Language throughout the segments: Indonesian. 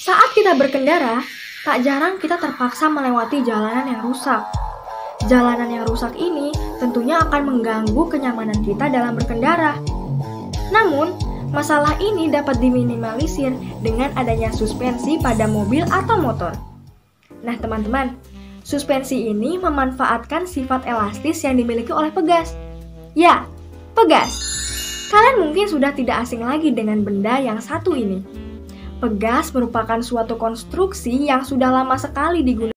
Saat kita berkendara, tak jarang kita terpaksa melewati jalanan yang rusak. Jalanan yang rusak ini tentunya akan mengganggu kenyamanan kita dalam berkendara. Namun, masalah ini dapat diminimalisir dengan adanya suspensi pada mobil atau motor. Nah teman-teman, suspensi ini memanfaatkan sifat elastis yang dimiliki oleh pegas. Ya, pegas. Kalian mungkin sudah tidak asing lagi dengan benda yang satu ini. Pegas merupakan suatu konstruksi yang sudah lama sekali digunakan.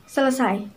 Selesai.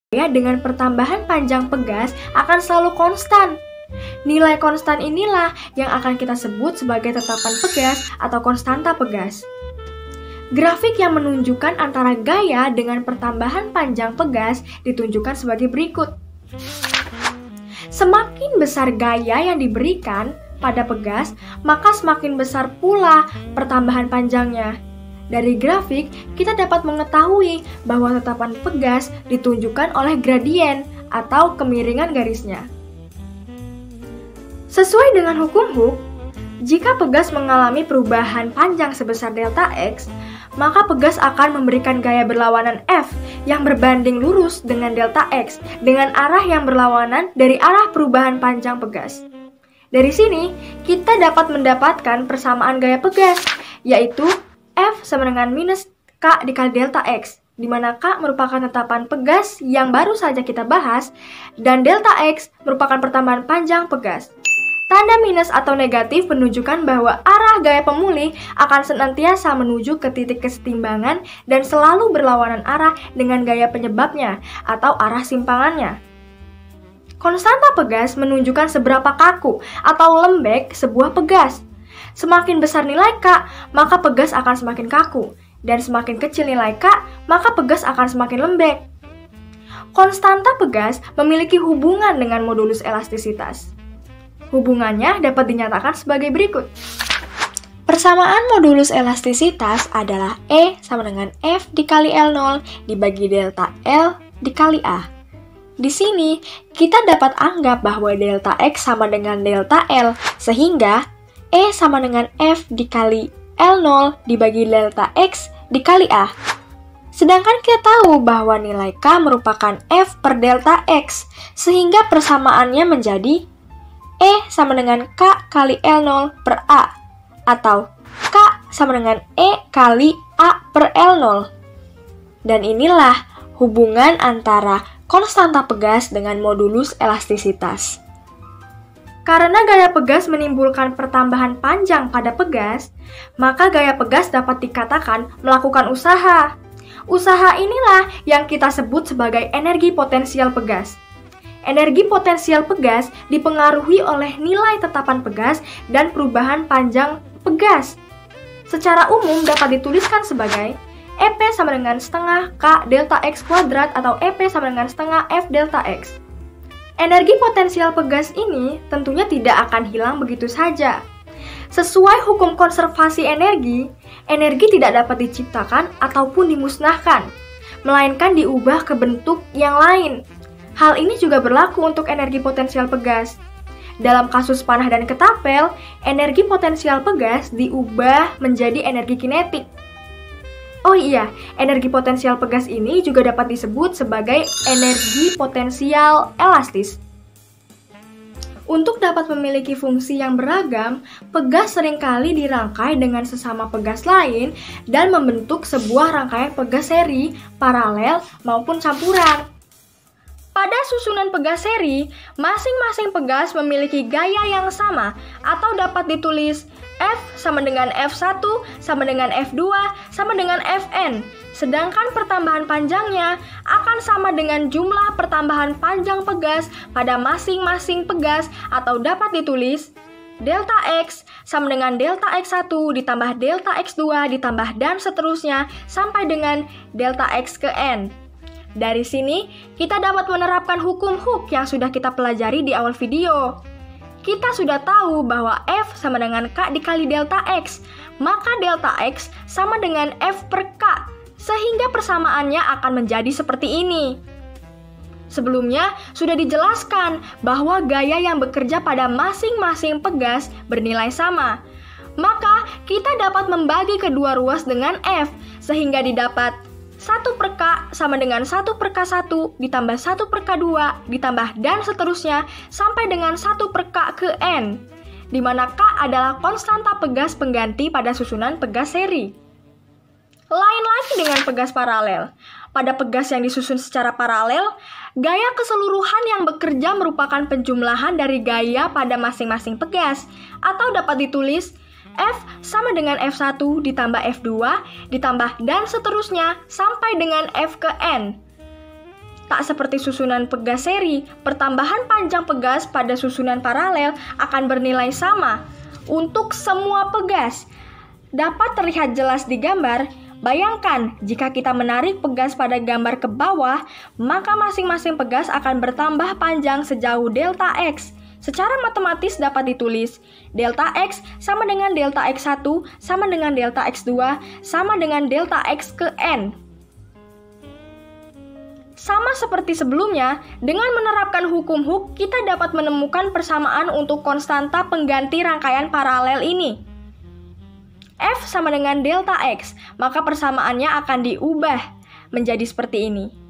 Dengan pertambahan panjang pegas akan selalu konstan. Nilai konstan inilah yang akan kita sebut sebagai tetapan pegas atau konstanta pegas. Grafik yang menunjukkan antara gaya dengan pertambahan panjang pegas ditunjukkan sebagai berikut. Semakin besar gaya yang diberikan pada pegas, maka semakin besar pula pertambahan panjangnya. Dari grafik, kita dapat mengetahui bahwa tetapan pegas ditunjukkan oleh gradien atau kemiringan garisnya. Sesuai dengan hukum Hooke, jika pegas mengalami perubahan panjang sebesar delta X, maka pegas akan memberikan gaya berlawanan F yang berbanding lurus dengan delta X dengan arah yang berlawanan dari arah perubahan panjang pegas. Dari sini, kita dapat mendapatkan persamaan gaya pegas, yaitu F sama dengan minus K dikali delta X, di mana K merupakan tetapan pegas yang baru saja kita bahas, dan delta X merupakan pertambahan panjang pegas. Tanda minus atau negatif menunjukkan bahwa arah gaya pemulih akan senantiasa menuju ke titik kesetimbangan dan selalu berlawanan arah dengan gaya penyebabnya atau arah simpangannya. Konstanta pegas menunjukkan seberapa kaku atau lembek sebuah pegas. Semakin besar nilai K, maka pegas akan semakin kaku, dan semakin kecil nilai K, maka pegas akan semakin lembek. Konstanta pegas memiliki hubungan dengan modulus elastisitas. Hubungannya dapat dinyatakan sebagai berikut. Persamaan modulus elastisitas adalah E sama dengan F dikali L0 dibagi delta L dikali A. Di sini, kita dapat anggap bahwa delta X sama dengan delta L, sehingga E sama dengan F dikali L0 dibagi delta X dikali A. Sedangkan kita tahu bahwa nilai K merupakan F per delta X, sehingga persamaannya menjadi E sama dengan K kali L0 per A, atau K sama dengan E kali A per L0. Dan inilah hubungan antara konstanta pegas dengan modulus elastisitas. Karena gaya pegas menimbulkan pertambahan panjang pada pegas, maka gaya pegas dapat dikatakan melakukan usaha. Usaha inilah yang kita sebut sebagai energi potensial pegas. Energi potensial pegas dipengaruhi oleh nilai tetapan pegas dan perubahan panjang pegas. Secara umum dapat dituliskan sebagai EP sama dengan setengah K delta X kuadrat atau EP sama dengan setengah F delta X. Energi potensial pegas ini tentunya tidak akan hilang begitu saja. Sesuai hukum konservasi energi, energi tidak dapat diciptakan ataupun dimusnahkan, melainkan diubah ke bentuk yang lain. Hal ini juga berlaku untuk energi potensial pegas. Dalam kasus panah dan ketapel, energi potensial pegas diubah menjadi energi kinetik. Oh iya, energi potensial pegas ini juga dapat disebut sebagai energi potensial elastis. Untuk dapat memiliki fungsi yang beragam, pegas seringkali dirangkai dengan sesama pegas lain dan membentuk sebuah rangkaian pegas seri, paralel, maupun campuran. Pada susunan pegas seri, masing-masing pegas memiliki gaya yang sama atau dapat ditulis F sama dengan F1 sama dengan F2 sama dengan Fn. Sedangkan pertambahan panjangnya akan sama dengan jumlah pertambahan panjang pegas pada masing-masing pegas atau dapat ditulis delta X sama dengan delta X1 ditambah delta X2 ditambah dan seterusnya sampai dengan delta X ke N. Dari sini, kita dapat menerapkan hukum Hooke yang sudah kita pelajari di awal video. Kita sudah tahu bahwa F sama dengan K dikali delta X, maka delta X sama dengan F per K, sehingga persamaannya akan menjadi seperti ini. Sebelumnya, sudah dijelaskan bahwa gaya yang bekerja pada masing-masing pegas bernilai sama. Maka, kita dapat membagi kedua ruas dengan F, sehingga didapat 1 per K sama dengan 1 per K1 ditambah 1 per K2 ditambah dan seterusnya sampai dengan 1 per K ke N, di mana K adalah konstanta pegas pengganti pada susunan pegas seri. Lain lagi dengan pegas paralel. Pada pegas yang disusun secara paralel, gaya keseluruhan yang bekerja merupakan penjumlahan dari gaya pada masing-masing pegas, atau dapat ditulis F sama dengan F1 ditambah F2 ditambah dan seterusnya sampai dengan F ke N. Tak seperti susunan pegas seri, pertambahan panjang pegas pada susunan paralel akan bernilai sama untuk semua pegas. Dapat terlihat jelas di gambar. Bayangkan jika kita menarik pegas pada gambar ke bawah, maka masing-masing pegas akan bertambah panjang sejauh delta X. Secara matematis dapat ditulis delta X sama dengan delta X1 sama dengan delta X2 sama dengan delta X ke N. Sama seperti sebelumnya, dengan menerapkan hukum Hooke, kita dapat menemukan persamaan untuk konstanta pengganti rangkaian paralel ini. F sama dengan delta X, maka persamaannya akan diubah menjadi seperti ini.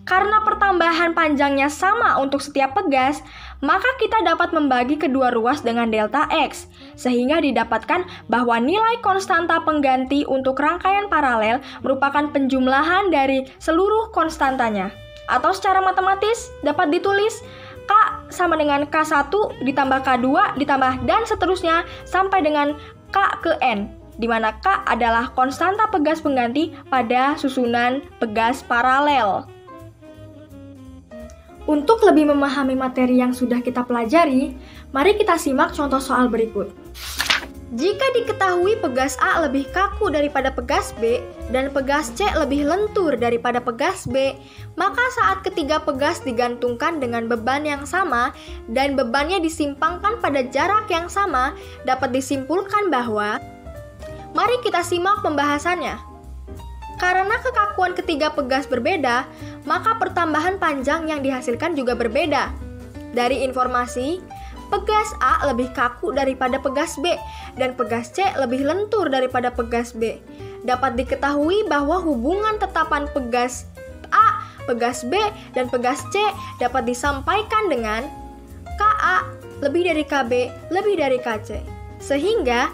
Karena pertambahan panjangnya sama untuk setiap pegas, maka kita dapat membagi kedua ruas dengan delta X, sehingga didapatkan bahwa nilai konstanta pengganti untuk rangkaian paralel merupakan penjumlahan dari seluruh konstantanya. Atau secara matematis dapat ditulis K sama dengan K1 ditambah K2 ditambah dan seterusnya sampai dengan K ke N, di mana K adalah konstanta pegas pengganti pada susunan pegas paralel. Untuk lebih memahami materi yang sudah kita pelajari, mari kita simak contoh soal berikut. Jika diketahui pegas A lebih kaku daripada pegas B dan pegas C lebih lentur daripada pegas B, maka saat ketiga pegas digantungkan dengan beban yang sama dan bebannya disimpangkan pada jarak yang sama, dapat disimpulkan bahwa, mari kita simak pembahasannya. Karena kekakuan ketiga pegas berbeda, maka pertambahan panjang yang dihasilkan juga berbeda. Dari informasi, pegas A lebih kaku daripada pegas B dan pegas C lebih lentur daripada pegas B. Dapat diketahui bahwa hubungan tetapan pegas A, pegas B, dan pegas C dapat disampaikan dengan KA lebih dari KB lebih dari KC. Sehingga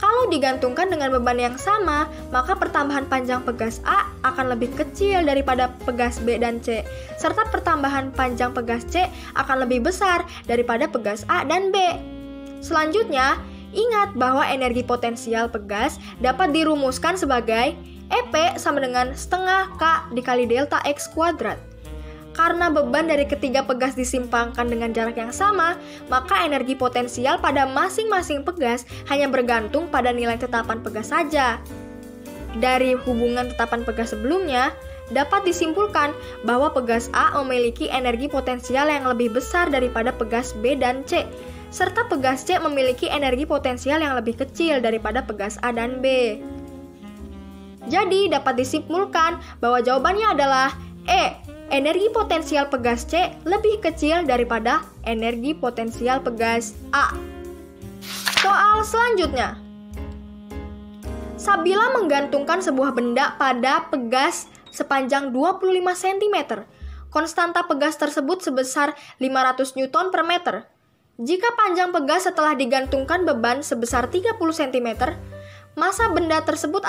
kalau digantungkan dengan beban yang sama, maka pertambahan panjang pegas A akan lebih kecil daripada pegas B dan C, serta pertambahan panjang pegas C akan lebih besar daripada pegas A dan B. Selanjutnya, ingat bahwa energi potensial pegas dapat dirumuskan sebagai EP sama dengan setengah K dikali delta X kuadrat. Karena beban dari ketiga pegas disimpangkan dengan jarak yang sama, maka energi potensial pada masing-masing pegas hanya bergantung pada nilai tetapan pegas saja. Dari hubungan tetapan pegas sebelumnya, dapat disimpulkan bahwa pegas A memiliki energi potensial yang lebih besar daripada pegas B dan C, serta pegas C memiliki energi potensial yang lebih kecil daripada pegas A dan B. Jadi, dapat disimpulkan bahwa jawabannya adalah E. Energi potensial pegas C lebih kecil daripada energi potensial pegas A. Soal selanjutnya. Sabila menggantungkan sebuah benda pada pegas sepanjang 25 cm. Konstanta pegas tersebut sebesar 500 Newton per meter. Jika panjang pegas setelah digantungkan beban sebesar 30 cm, massa benda tersebut